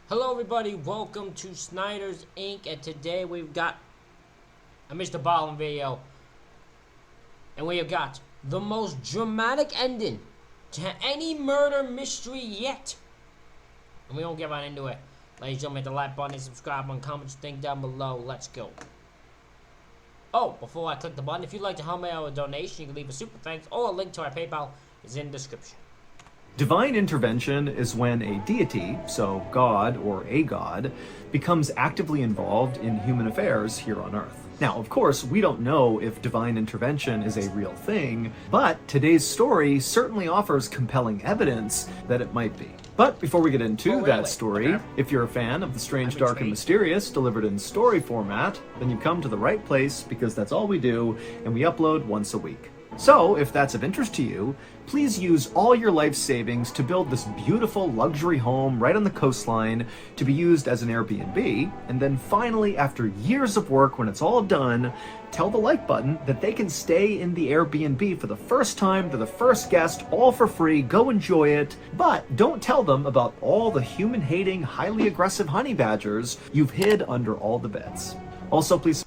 Hello everybody, welcome to Snyder's Inc. And today we've got a MrBallen video. And we have got the most dramatic ending to any murder mystery yet. And we won't get right into it. Ladies and gentlemen, hit the like button, subscribe button, comment your thing down below. Let's go. Oh, before I click the button, if you'd like to help me out with a donation, you can leave a super thanks or a link to our PayPal is in the description. Divine intervention is when a deity, so God or a god, becomes actively involved in human affairs here on Earth. Now, of course, we don't know if divine intervention is a real thing, but today's story certainly offers compelling evidence that it might be. But before we get into that story, if you're a fan of the strange, dark, and mysterious delivered in story format, then you've come to the right place because that's all we do, and we upload once a week. So, if that's of interest to you, please use all your life savings to build this beautiful luxury home right on the coastline to be used as an Airbnb, and then finally, after years of work, when it's all done, tell the like button that they can stay in the Airbnb for the first time, to the first guest, all for free, go enjoy it, but don't tell them about all the human-hating, highly aggressive honey badgers you've hid under all the beds. Also, please...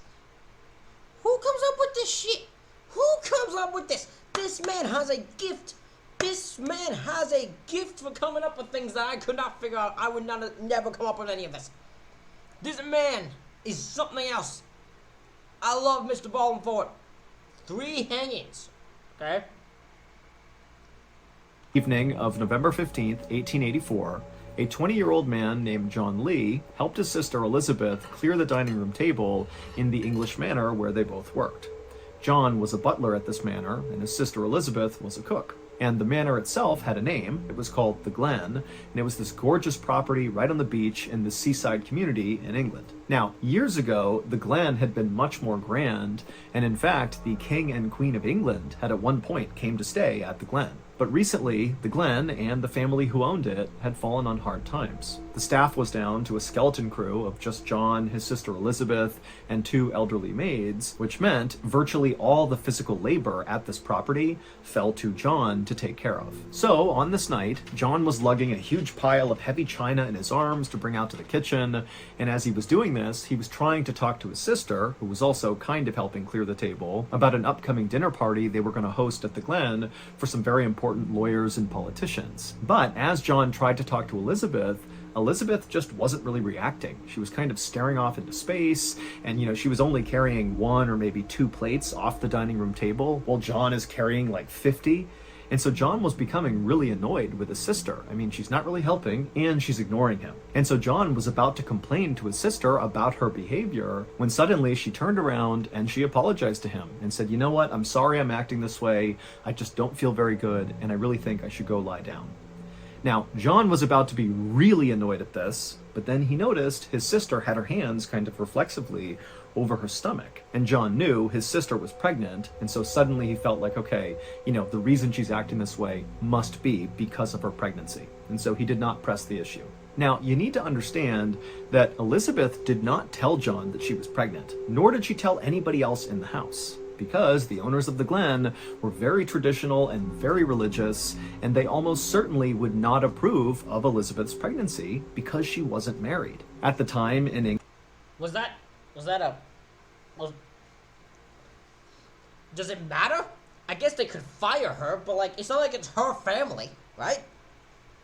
Who comes up with this shit? Who comes up with this? This man has a gift. This man has a gift for coming up with things that I could not figure out. I would never come up with any of this. This man is something else. I love MrBallen for it. 3 hangings. Okay? Evening of November 15th, 1884, a 20-year-old man named John Lee helped his sister Elizabeth clear the dining room table in the English manor where they both worked. John was a butler at this manor, and his sister Elizabeth was a cook. And the manor itself had a name. It was called the Glen, and it was this gorgeous property right on the beach in the seaside community in England. Now, years ago, the Glen had been much more grand, and in fact, the King and Queen of England had at one point came to stay at the Glen. But recently, the Glen and the family who owned it had fallen on hard times. The staff was down to a skeleton crew of just John, his sister Elizabeth, and 2 elderly maids, which meant virtually all the physical labor at this property fell to John to take care of. So, on this night, John was lugging a huge pile of heavy china in his arms to bring out to the kitchen, and as he was doing this, he was trying to talk to his sister, who was also kind of helping clear the table, about an upcoming dinner party they were going to host at the Glen for some very important lawyers and politicians. But as John tried to talk to Elizabeth just wasn't really reacting. She was kind of staring off into space, and she was only carrying 1 or maybe 2 plates off the dining room table, while John is carrying like 50. And so John was becoming really annoyed with his sister. I mean, she's not really helping, and she's ignoring him. And so John was about to complain to his sister about her behavior when suddenly she turned around and she apologized to him and said, "You know what? I'm sorry I'm acting this way. I just don't feel very good, and I really think I should go lie down." Now, John was about to be really annoyed at this, but then he noticed his sister had her hands kind of reflexively over her stomach. And John knew his sister was pregnant, and so suddenly he felt like, okay, the reason she's acting this way must be because of her pregnancy. And so he did not press the issue. Now, you need to understand that Elizabeth did not tell John that she was pregnant, nor did she tell anybody else in the house, because the owners of the Glen were very traditional and very religious, and they almost certainly would not approve of Elizabeth's pregnancy because she wasn't married. At the time in England... Does it matter? I guess they could fire her, but it's not like it's her family, right?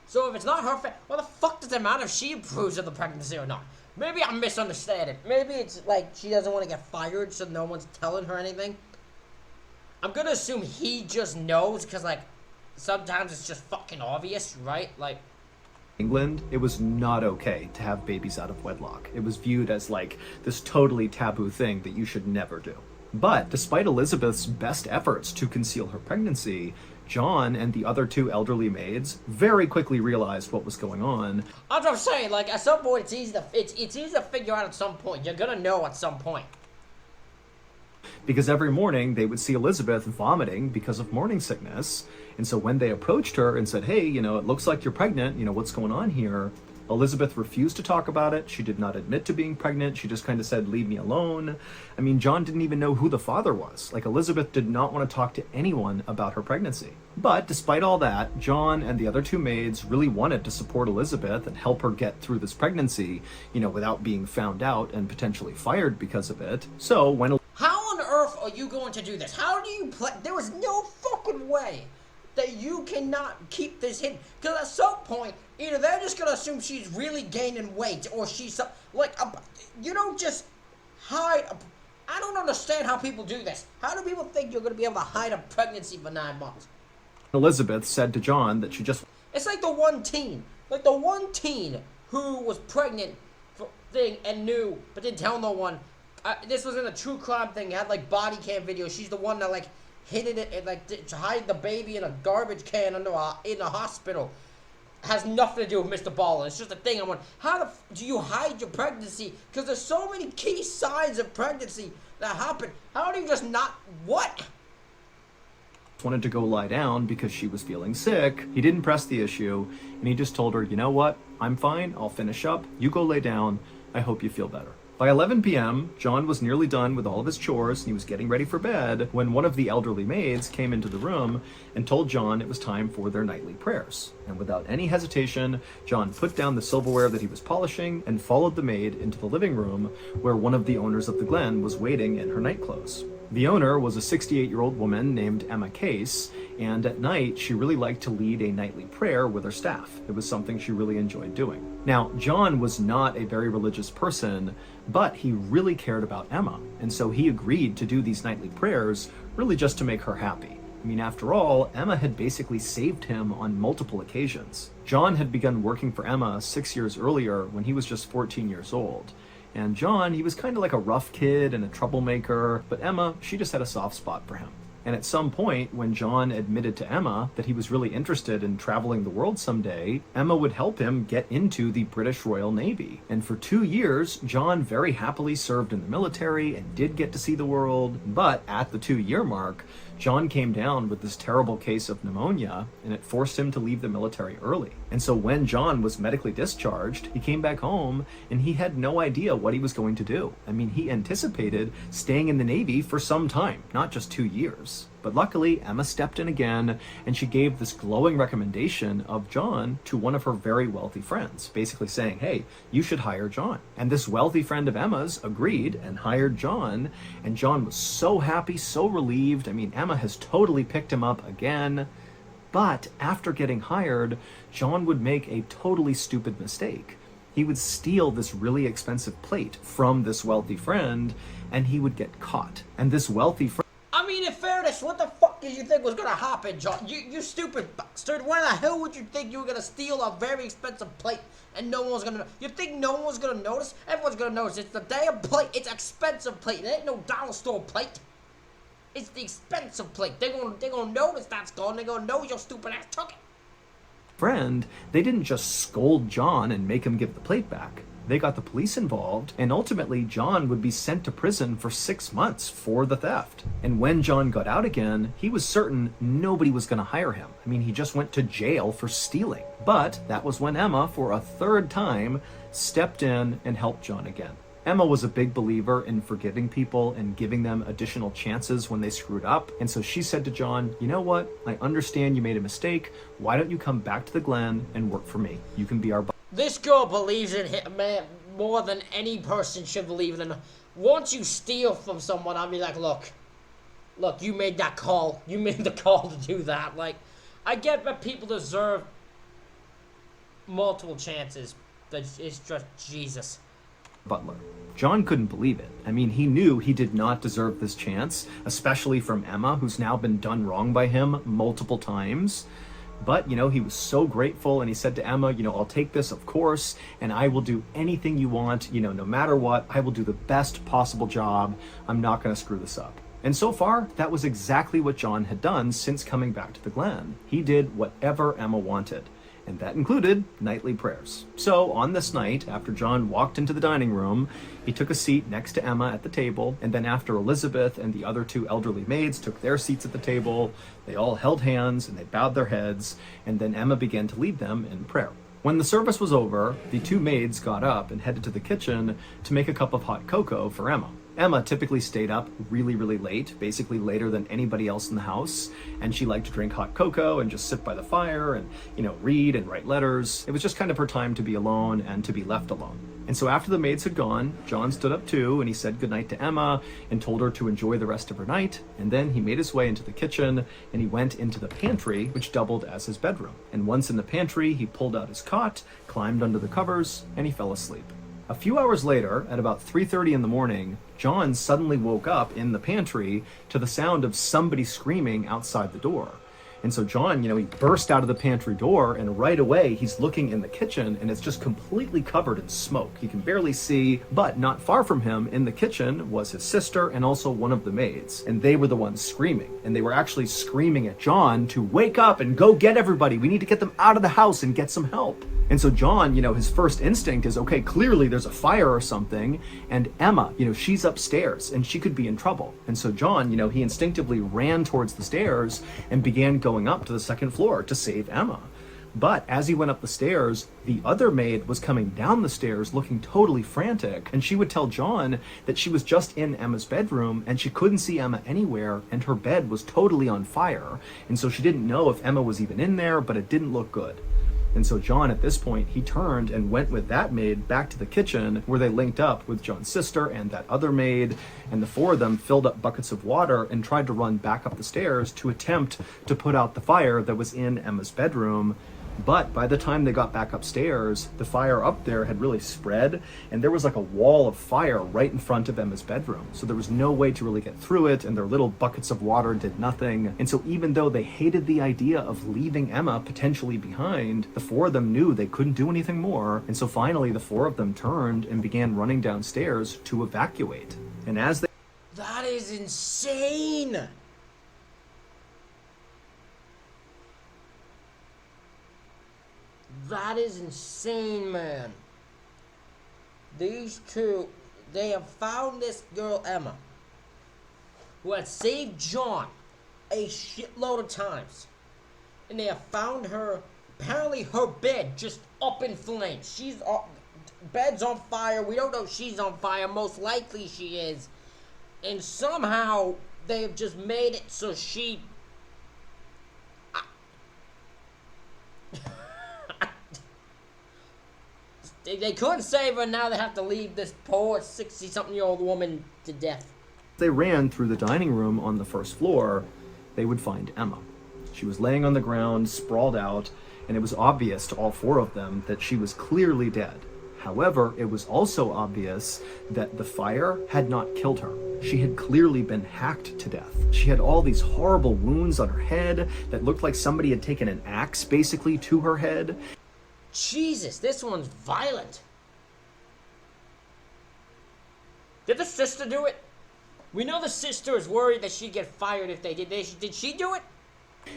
So if it's not her family, what the fuck does it matter if she approves of the pregnancy or not? Maybe I'm misunderstanding. Maybe it's like she doesn't want to get fired, so no one's telling her anything. I'm gonna assume he just knows, because sometimes it's just fucking obvious, right? England, it was not okay to have babies out of wedlock. It was viewed as this totally taboo thing that you should never do. But despite Elizabeth's best efforts to conceal her pregnancy, John and the other 2 elderly maids very quickly realized what was going on. That's what I'm saying, at some point it's easy to figure out at some point. You're gonna know at some point. Because every morning they would see Elizabeth vomiting because of morning sickness. And so when they approached her and said, "Hey, it looks like you're pregnant, what's going on here?" Elizabeth refused to talk about it. She did not admit to being pregnant. She just kind of said, leave me alone. I mean, John didn't even know who the father was. Like, Elizabeth did not want to talk to anyone about her pregnancy. But despite all that, John and the other two maids really wanted to support Elizabeth and help her get through this pregnancy, without being found out and potentially fired because of it. So when... How on earth are you going to do this? How do you play? There is no fucking way that you cannot keep this hidden. Because at some point, either they're just going to assume she's really gaining weight, or she's, you don't just hide. I don't understand how people do this. How do people think you're going to be able to hide a pregnancy for 9 months? Elizabeth said to John that she just... It's like the one teen who was pregnant and knew, but didn't tell no one. This was in a true crime thing. It had like body cam video. She's the one that like hid it and to hide the baby in a garbage can in the hospital. Has nothing to do with MrBallen. It's just a thing. I'm wondering, how do you hide your pregnancy? Because there's so many key signs of pregnancy that happen. How do you just not what? Wanted to go lie down because she was feeling sick. He didn't press the issue, and he just told her, you know what? I'm fine. I'll finish up. You go lay down. I hope you feel better. By 11 p.m., John was nearly done with all of his chores and he was getting ready for bed when one of the elderly maids came into the room and told John it was time for their nightly prayers. And without any hesitation, John put down the silverware that he was polishing and followed the maid into the living room where one of the owners of the Glen was waiting in her nightclothes. The owner was a 68-year-old woman named Emma Case, and at night she really liked to lead a nightly prayer with her staff. It was something she really enjoyed doing. Now, John was not a very religious person, but he really cared about Emma, and so he agreed to do these nightly prayers really just to make her happy. I mean, after all, Emma had basically saved him on multiple occasions. John had begun working for Emma 6 years earlier when he was just 14 years old. And John, he was kind of like a rough kid and a troublemaker, but Emma, she just had a soft spot for him. And at some point, when John admitted to Emma that he was really interested in traveling the world someday, Emma would help him get into the British Royal Navy. And for 2 years, John very happily served in the military and did get to see the world. But at the 2-year mark, John came down with this terrible case of pneumonia, and it forced him to leave the military early. And so when John was medically discharged, he came back home, and he had no idea what he was going to do. I mean, he anticipated staying in the Navy for some time, not just 2 years. But luckily, Emma stepped in again, and she gave this glowing recommendation of John to one of her very wealthy friends, basically saying, hey, you should hire John. And this wealthy friend of Emma's agreed and hired John, and John was so happy, so relieved. I mean, Emma has totally picked him up again. But after getting hired, John would make a totally stupid mistake. He would steal this really expensive plate from this wealthy friend, and he would get caught. And this wealthy friend... I mean, in fairness, what the fuck did you think was gonna happen, John? You stupid bastard. Why the hell would you think you were gonna steal a very expensive plate and no one was gonna know? You think no one's gonna notice? Everyone's gonna notice. It's the damn plate. It's expensive plate. It ain't no dollar store plate. It's the expensive plate. They're gonna notice that's gone. They're gonna know your stupid ass took it. Friend, they didn't just scold John and make him give the plate back. They got the police involved, and ultimately John would be sent to prison for 6 months for the theft. And when John got out again, he was certain nobody was going to hire him. I mean, he just went to jail for stealing. But that was when Emma, for a third time, stepped in and helped John again. Emma was a big believer in forgiving people and giving them additional chances when they screwed up. And so she said to John, you know what? I understand you made a mistake. Why don't you come back to the Glen and work for me? You can be our boss. This girl believes in him, man, more than any person should believe in him. Once you steal from someone, I'll be like, look, you made that call. You made the call to do that. Like, I get that people deserve multiple chances, but it's just Jesus. Butler. John couldn't believe it. I mean, he knew he did not deserve this chance, especially from Emma, who's now been done wrong by him multiple times. But, he was so grateful, and he said to Emma, I'll take this, of course, and I will do anything you want, no matter what. I will do the best possible job. I'm not going to screw this up. And so far, that was exactly what John had done since coming back to the Glen. He did whatever Emma wanted, and that included nightly prayers. So on this night, after John walked into the dining room, he took a seat next to Emma at the table, and then after Elizabeth and the other 2 elderly maids took their seats at the table, they all held hands and they bowed their heads, and then Emma began to lead them in prayer. When the service was over, the two maids got up and headed to the kitchen to make a cup of hot cocoa for Emma. Emma typically stayed up really, really late, basically later than anybody else in the house, and she liked to drink hot cocoa and just sit by the fire and, read and write letters. It was just kind of her time to be alone and to be left alone. And so after the maids had gone, John stood up too, and he said goodnight to Emma and told her to enjoy the rest of her night, and then he made his way into the kitchen and he went into the pantry, which doubled as his bedroom. And once in the pantry, he pulled out his cot, climbed under the covers, and he fell asleep. A few hours later, at about 3:30 in the morning, John suddenly woke up in the pantry to the sound of somebody screaming outside the door. And so John, he burst out of the pantry door, and right away he's looking in the kitchen and it's just completely covered in smoke. He can barely see, but not far from him in the kitchen was his sister and also one of the maids. And they were the ones screaming. And they were actually screaming at John to wake up and go get everybody. We need to get them out of the house and get some help. And so John, his first instinct is, okay, clearly there's a fire or something, and Emma, she's upstairs and she could be in trouble. And so John, he instinctively ran towards the stairs and began going up to the second floor to save Emma. But as he went up the stairs, the other maid was coming down the stairs looking totally frantic, and she would tell John that she was just in Emma's bedroom and she couldn't see Emma anywhere, and her bed was totally on fire. And so she didn't know if Emma was even in there, but it didn't look good. And so John, at this point, he turned and went with that maid back to the kitchen, where they linked up with John's sister and that other maid, and the four of them filled up buckets of water and tried to run back up the stairs to attempt to put out the fire that was in Emma's bedroom. But by the time they got back upstairs, the fire up there had really spread, and there was like a wall of fire right in front of Emma's bedroom. So there was no way to really get through it, and their little buckets of water did nothing. And so even though they hated the idea of leaving Emma potentially behind, the four of them knew they couldn't do anything more. And so finally, the four of them turned and began running downstairs to evacuate. And as they... That is insane! That is insane, man. These two, they have found this girl, Emma, who had saved John a shitload of times. And they have found her, apparently her bed just up in flames. Bed's on fire. We don't know if she's on fire. Most likely she is. And somehow they have just made it so she... They couldn't save her, now they have to leave this poor 60-something-year-old woman to death. They ran through the dining room on the first floor, they would find Emma. She was laying on the ground, sprawled out, and it was obvious to all four of them that she was clearly dead. However, it was also obvious that the fire had not killed her. She had clearly been hacked to death. She had all these horrible wounds on her head that looked like somebody had taken an axe, basically, to her head. Jesus, this one's violent. Did the sister do it? We know the sister is worried that she'd get fired if they did. Did she do it?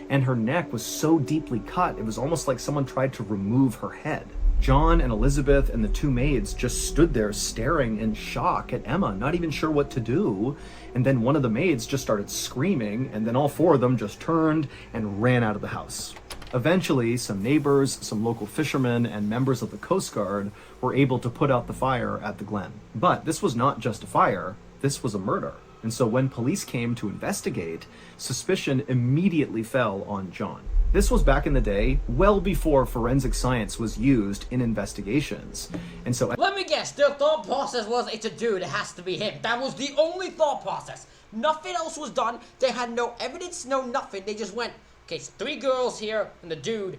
And her neck was so deeply cut, it was almost like someone tried to remove her head. John and Elizabeth and the two maids just stood there staring in shock at Emma, not even sure what to do. And then one of the maids just started screaming, and then all four of them just turned and ran out of the house. Eventually, some neighbors, some local fishermen, and members of the Coast Guard were able to put out the fire at the Glen. But this was not just a fire, this was a murder. And so when police came to investigate, suspicion immediately fell on John. This was back in the day, well before forensic science was used in investigations. And so... Let me guess, their thought process was, it's a dude, it has to be him. That was the only thought process. Nothing else was done. They had no evidence, no nothing. They just went... Okay, so 3 girls here, and the dude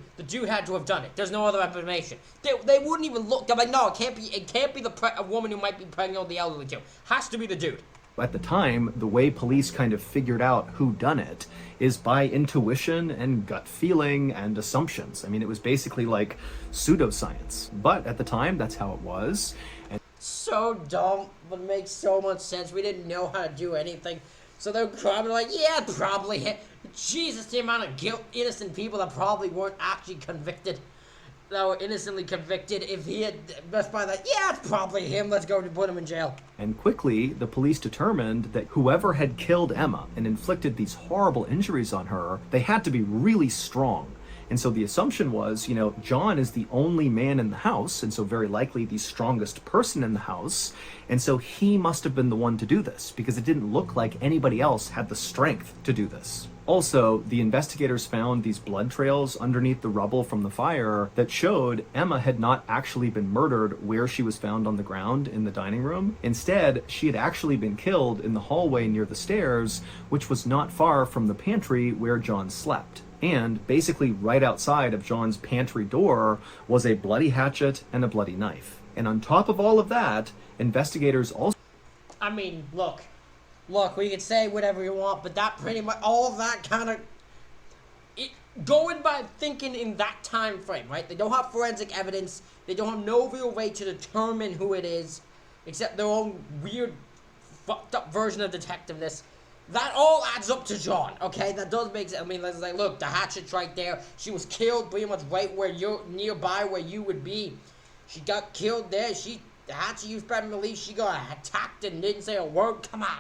had to have done it. There's no other information. They wouldn't even look. They're like, no, it can't be a woman who might be pregnant or the elderly too. Has to be the dude. At the time, the way police kind of figured out who done it is by intuition and gut feeling and assumptions. I mean, it was basically like pseudoscience. But at the time, that's how it was. And so dumb, but makes so much sense. We didn't know how to do anything. So they're probably like, yeah, probably him. Jesus, the amount of innocent people that probably weren't actually convicted, that were innocently convicted. If he had best by that, yeah, it's probably him. Let's go to put him in jail. And quickly, the police determined that whoever had killed Emma and inflicted these horrible injuries on her, they had to be really strong. And so the assumption was, John is the only man in the house, and so very likely the strongest person in the house. And so he must have been the one to do this, because it didn't look like anybody else had the strength to do this. Also, the investigators found these blood trails underneath the rubble from the fire that showed Emma had not actually been murdered where she was found on the ground in the dining room. Instead, she had actually been killed in the hallway near the stairs, which was not far from the pantry where John slept. And basically right outside of John's pantry door was a bloody hatchet and a bloody knife. And on top of all of that, investigators also... I mean, look, we can say whatever you want, but that pretty much, all of that kind of, going by thinking in that time frame, right? They don't have forensic evidence. They don't have no real way to determine who it is, except their own weird, fucked up version of detectiveness. That all adds up to John, okay? That does make sense. I mean, it's like, look, the hatchet's right there. She was killed pretty much right where you're, nearby where you would be. She got killed there. The hatchet used by release, she got attacked and didn't say a word. Come on.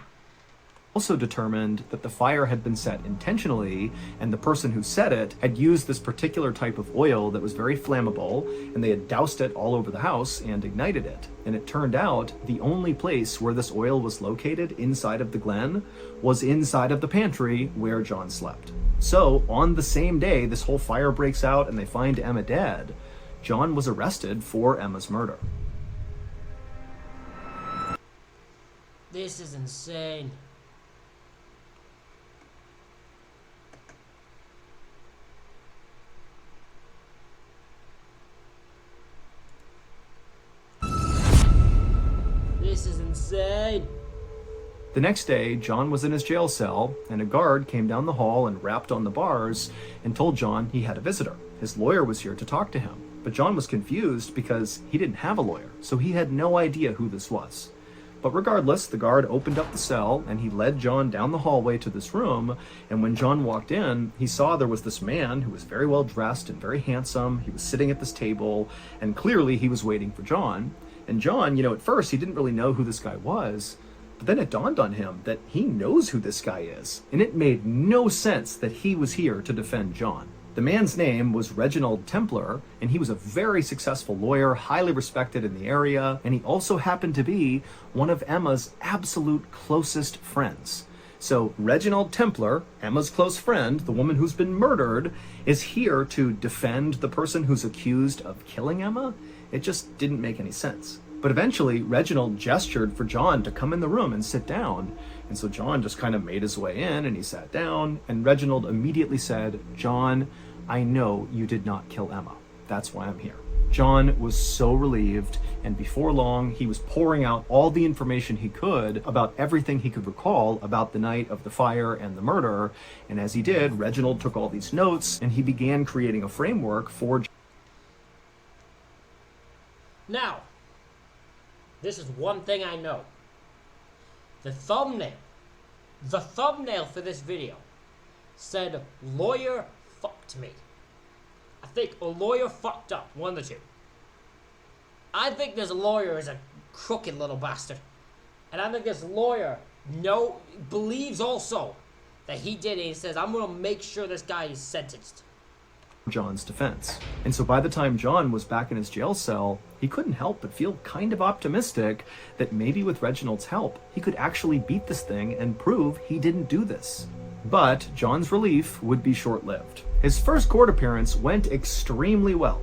Also determined that the fire had been set intentionally, and the person who set it had used this particular type of oil that was very flammable, and they had doused it all over the house and ignited it. And it turned out the only place where this oil was located inside of the Glen was inside of the pantry where John slept. So on the same day this whole fire breaks out and they find Emma dead, John was arrested for Emma's murder. This is insane. This is insane. The next day, John was in his jail cell, and a guard came down the hall and rapped on the bars and told John he had a visitor. His lawyer was here to talk to him. But John was confused because he didn't have a lawyer, so he had no idea who this was. But regardless, the guard opened up the cell and he led John down the hallway to this room. And when John walked in, he saw there was this man who was very well dressed and very handsome. He was sitting at this table, and clearly he was waiting for John. And John, at first he didn't really know who this guy was. But then it dawned on him that he knows who this guy is. And it made no sense that he was here to defend John. The man's name was Reginald Templar, and he was a very successful lawyer, highly respected in the area, and he also happened to be one of Emma's absolute closest friends. So Reginald Templar, Emma's close friend, the woman who's been murdered, is here to defend the person who's accused of killing Emma? It just didn't make any sense. But eventually, Reginald gestured for John to come in the room and sit down. And so John just kind of made his way in and he sat down, and Reginald immediately said, "John, I know you did not kill Emma. That's why I'm here." John was so relieved, and before long, he was pouring out all the information he could about everything he could recall about the night of the fire and the murder. And as he did, Reginald took all these notes and he began creating a framework for... Now, this is one thing I know. The thumbnail for this video said, "Lawyer fucked me." I think a lawyer fucked up, one of the two. I think this lawyer is a crooked little bastard. And I think this lawyer believes also that he did it. He says, "I'm going to make sure this guy is sentenced." John's defense. And so by the time John was back in his jail cell, he couldn't help but feel kind of optimistic that maybe with Reginald's help, he could actually beat this thing and prove he didn't do this. But John's relief would be short-lived. His first court appearance went extremely well.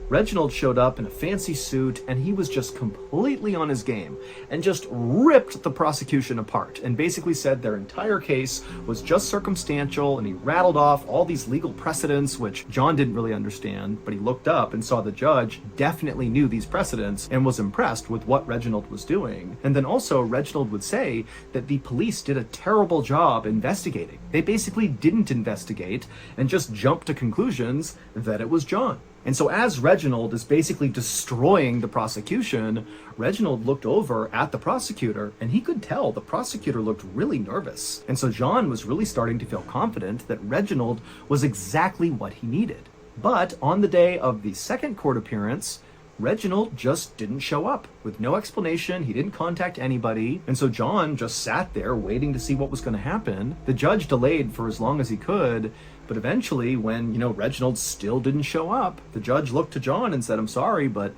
Reginald showed up in a fancy suit, and he was just completely on his game and just ripped the prosecution apart and basically said their entire case was just circumstantial, and he rattled off all these legal precedents, which John didn't really understand, but he looked up and saw the judge definitely knew these precedents and was impressed with what Reginald was doing. And then also Reginald would say that the police did a terrible job investigating. They basically didn't investigate and just jumped to conclusions that it was John. And so as Reginald is basically destroying the prosecution, Reginald looked over at the prosecutor, and he could tell the prosecutor looked really nervous. And so John was really starting to feel confident that Reginald was exactly what he needed. But on the day of the second court appearance, Reginald just didn't show up. With no explanation, he didn't contact anybody, and so John just sat there waiting to see what was going to happen. The judge delayed for as long as he could, but eventually, when, Reginald still didn't show up, the judge looked to John and said, "I'm sorry, but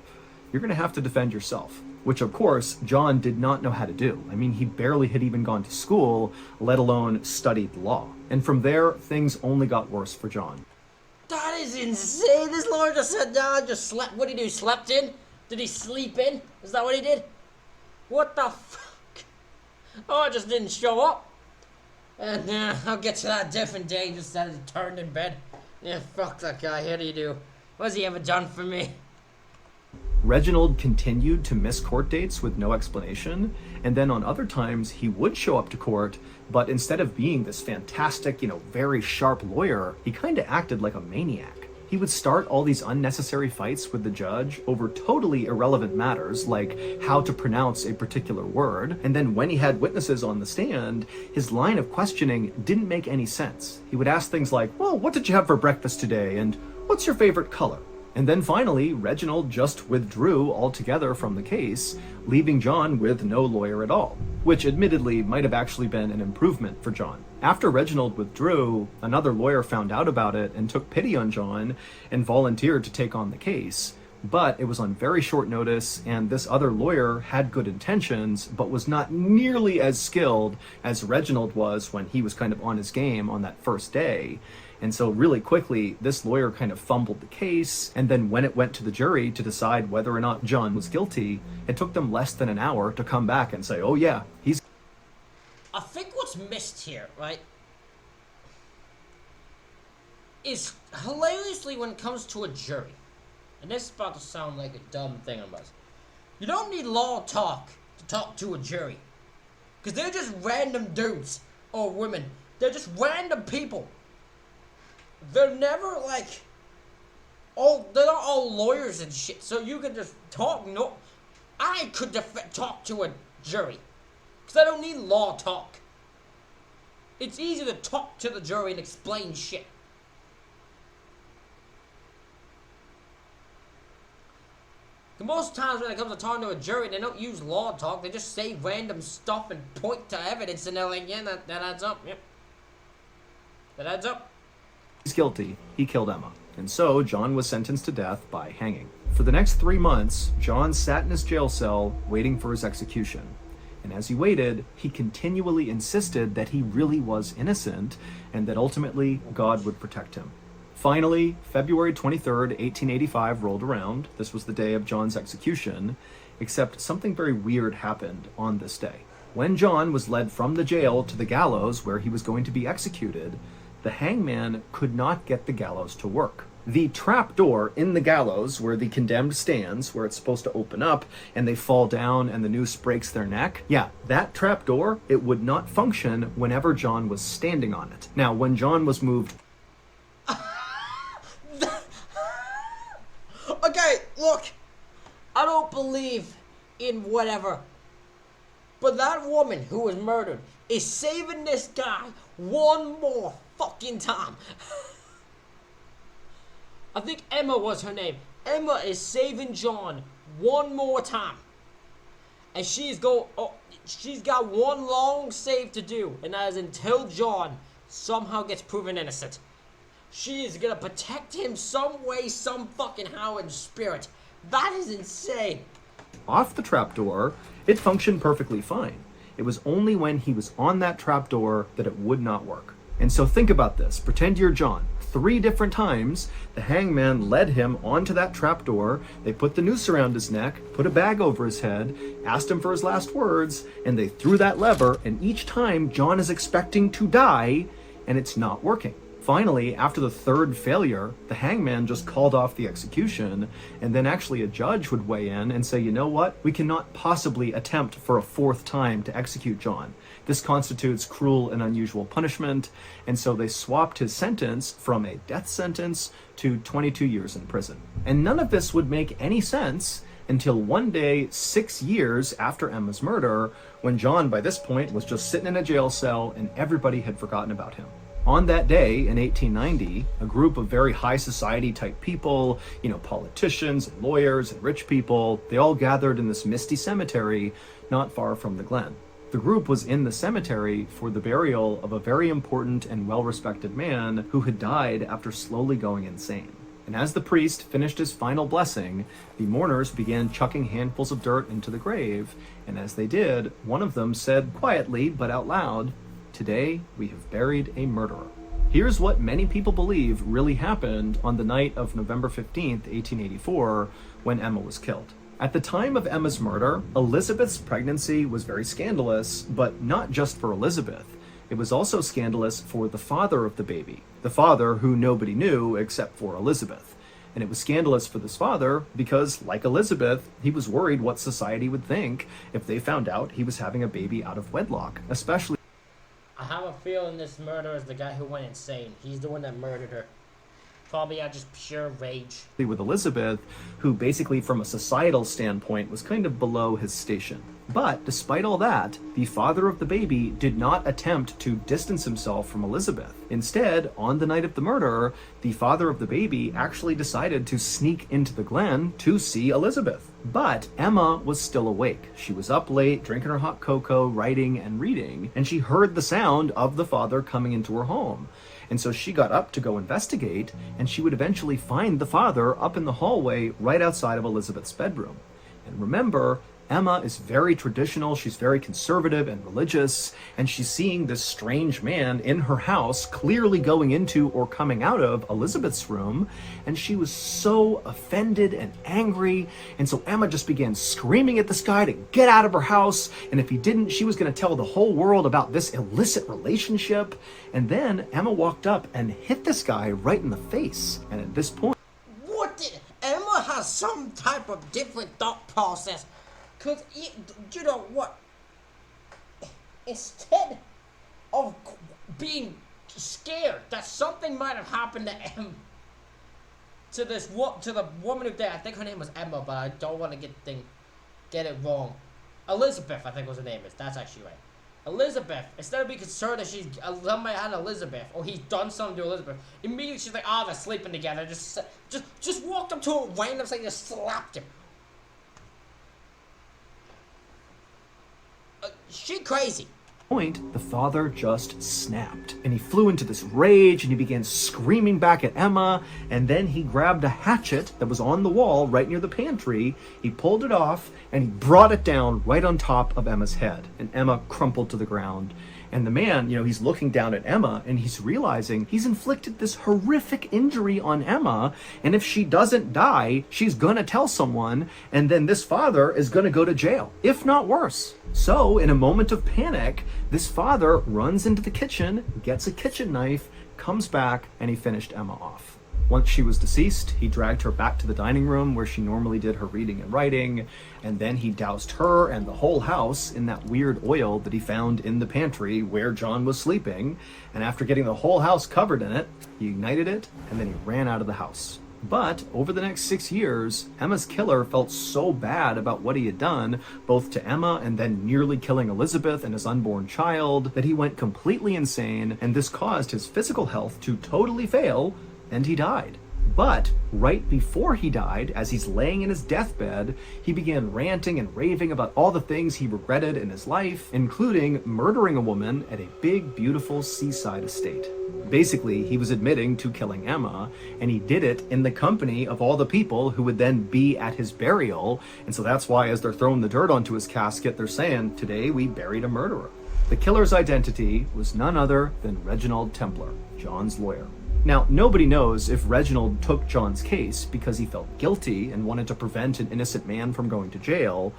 you're going to have to defend yourself." Which, of course, John did not know how to do. I mean, he barely had even gone to school, let alone studied law. And from there, things only got worse for John. That is insane. This lawyer just sat down, just slept. What did he do? Slept in? Did he sleep in? Is that what he did? What the fuck? Oh, I just didn't show up. And I'll get to that different day. Just sat and turned in bed. Yeah, fuck that guy. What do you do? What's he ever done for me? Reginald continued to miss court dates with no explanation, and then on other times he would show up to court, but instead of being this fantastic, very sharp lawyer, he kind of acted like a maniac. He would start all these unnecessary fights with the judge over totally irrelevant matters, like how to pronounce a particular word, and then when he had witnesses on the stand, his line of questioning didn't make any sense. He would ask things like, "Well, what did you have for breakfast today?" and "What's your favorite color?" And then finally, Reginald just withdrew altogether from the case, leaving John with no lawyer at all, which admittedly might have actually been an improvement for John. After Reginald withdrew, another lawyer found out about it and took pity on John and volunteered to take on the case. But it was on very short notice, and this other lawyer had good intentions, but was not nearly as skilled as Reginald was when he was kind of on his game on that first day. And so really quickly, this lawyer kind of fumbled the case, and then when it went to the jury to decide whether or not John was guilty, it took them less than an hour to come back and say, "Oh yeah, he's..." I think what's missed here, right, is hilariously when it comes to a jury, and this is about to sound like a dumb thing on us, you don't need law talk to talk to a jury, because they're just random dudes or women. They're just random people. They're never like, they're not all lawyers and shit, so you can just talk. No, I could talk to a jury, because I don't need law talk. It's easy to talk to the jury and explain shit. Most times when it comes to talking to a jury, they don't use law talk, they just say random stuff and point to evidence, and they're like, yeah, that adds up, yep. That adds up. He's guilty. He killed Emma. And so John was sentenced to death by hanging. For the next 3 months, John sat in his jail cell waiting for his execution. And as he waited, he continually insisted that he really was innocent and that ultimately God would protect him. Finally, February 23rd, 1885 rolled around. This was the day of John's execution, except something very weird happened on this day. When John was led from the jail to the gallows where he was going to be executed, the hangman could not get the gallows to work. The trap door in the gallows where the condemned stands, where it's supposed to open up and they fall down and the noose breaks their neck, yeah, that trap door, it would not function whenever John was standing on it. Now, when John was moved... Okay, look, I don't believe in whatever, but that woman who was murdered is saving this guy one more fucking time. I think Emma was her name. Emma is saving John one more time, and she's got one long save to do, and that is until John somehow gets proven innocent. She is gonna protect him some way, some fucking how in spirit. That is insane. Off the trapdoor, it functioned perfectly fine. It was only when he was on that trapdoor that it would not work. And so think about this. Pretend you're John. 3 different times, the hangman led him onto that trapdoor. They put the noose around his neck, put a bag over his head, asked him for his last words, and they threw that lever, and each time John is expecting to die, and it's not working. Finally, after the 3rd failure, the hangman just called off the execution, and then actually a judge would weigh in and say, you know what? We cannot possibly attempt for a 4th time to execute John. This constitutes cruel and unusual punishment, and so they swapped his sentence from a death sentence to 22 years in prison. And none of this would make any sense until one day, 6 years after Emma's murder, when John, by this point, was just sitting in a jail cell and everybody had forgotten about him. On that day in 1890, a group of very high society type people, politicians and lawyers and rich people, they all gathered in this misty cemetery not far from the Glen. The group was in the cemetery for the burial of a very important and well-respected man who had died after slowly going insane. And as the priest finished his final blessing, the mourners began chucking handfuls of dirt into the grave, and as they did, one of them said quietly but out loud, "Today we have buried a murderer." Here's what many people believe really happened on the night of November 15th, 1884, when Emma was killed. At the time of Emma's murder, Elizabeth's pregnancy was very scandalous, but not just for Elizabeth. It was also scandalous for the father of the baby, the father who nobody knew except for Elizabeth. And it was scandalous for this father because, like Elizabeth, he was worried what society would think if they found out he was having a baby out of wedlock, especially. I have a feeling this murderer is the guy who went insane. He's the one that murdered her. Probably out of just pure rage. With Elizabeth, who basically from a societal standpoint was kind of below his station. But despite all that, the father of the baby did not attempt to distance himself from Elizabeth. Instead, on the night of the murder, the father of the baby actually decided to sneak into the Glen to see Elizabeth. But Emma was still awake. She was up late, drinking her hot cocoa, writing and reading, and she heard the sound of the father coming into her home. And so she got up to go investigate, and she would eventually find the father up in the hallway right outside of Elizabeth's bedroom. And remember, Emma is very traditional, she's very conservative and religious, and she's seeing this strange man in her house clearly going into or coming out of Elizabeth's room, and she was so offended and angry, and so Emma just began screaming at this guy to get out of her house, and if he didn't, she was going to tell the whole world about this illicit relationship. And then Emma walked up and hit this guy right in the face, and at this point... What did... Emma has some type of different thought process. Because, you know what, instead of being scared that something might have happened to Emma, to the woman who died, I think her name was Emma, but I don't want to get it wrong. Elizabeth, I think was her name is. That's actually right. Elizabeth, instead of being concerned that somebody had Elizabeth, or he's done something to Elizabeth, immediately she's like, they're sleeping together. Just walked up to a random thing and just slapped him. She crazy. Point, the father just snapped, and he flew into this rage, and he began screaming back at Emma, and then he grabbed a hatchet that was on the wall right near the pantry, he pulled it off, and he brought it down right on top of Emma's head, and Emma crumpled to the ground. And the man, he's looking down at Emma, and he's realizing he's inflicted this horrific injury on Emma, and if she doesn't die, she's gonna tell someone, and then this father is gonna go to jail, if not worse. So, in a moment of panic, this father runs into the kitchen, gets a kitchen knife, comes back, and he finished Emma off. Once she was deceased, he dragged her back to the dining room where she normally did her reading and writing, and then he doused her and the whole house in that weird oil that he found in the pantry where John was sleeping, and after getting the whole house covered in it, he ignited it, and then he ran out of the house. But over the next 6 years, Emma's killer felt so bad about what he had done, both to Emma and then nearly killing Elizabeth and his unborn child, that he went completely insane, and this caused his physical health to totally fail, and he died. But right before he died, as he's laying in his deathbed, he began ranting and raving about all the things he regretted in his life, including murdering a woman at a big, beautiful seaside estate. Basically, he was admitting to killing Emma, and he did it in the company of all the people who would then be at his burial, and so that's why as they're throwing the dirt onto his casket, they're saying, "Today we buried a murderer." The killer's identity was none other than Reginald Templar, John's lawyer. Now, nobody knows if Reginald took John's case because he felt guilty and wanted to prevent an innocent man from going to jail,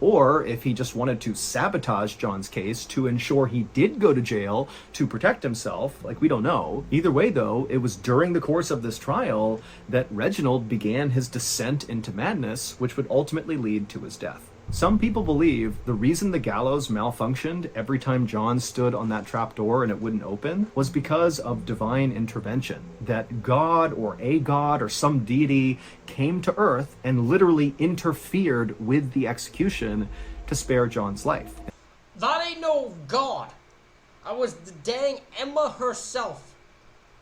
or if he just wanted to sabotage John's case to ensure he did go to jail to protect himself. Like, we don't know. Either way, though, it was during the course of this trial that Reginald began his descent into madness, which would ultimately lead to his death. Some people believe the reason the gallows malfunctioned every time John stood on that trapdoor and it wouldn't open was because of divine intervention. That God or some deity came to earth and literally interfered with the execution to spare John's life. That ain't no God. I was the dang Emma herself.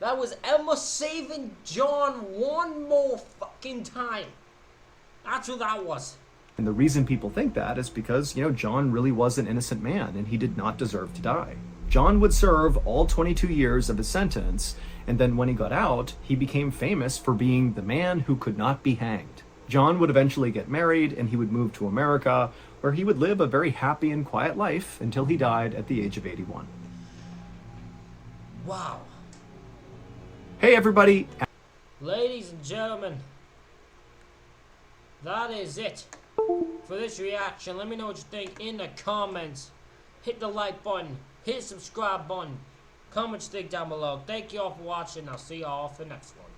That was Emma saving John one more fucking time. That's who that was. And the reason people think that is because, John really was an innocent man and he did not deserve to die. John would serve all 22 years of his sentence, and then when he got out, he became famous for being the man who could not be hanged. John would eventually get married and he would move to America, where he would live a very happy and quiet life until he died at the age of 81. Wow. Hey everybody! Ladies and gentlemen, that is it for this reaction. Let me know what you think in the comments. Hit the like button, hit the subscribe button, comment, stick down below. Thank you all for watching. I'll see you all for the next one.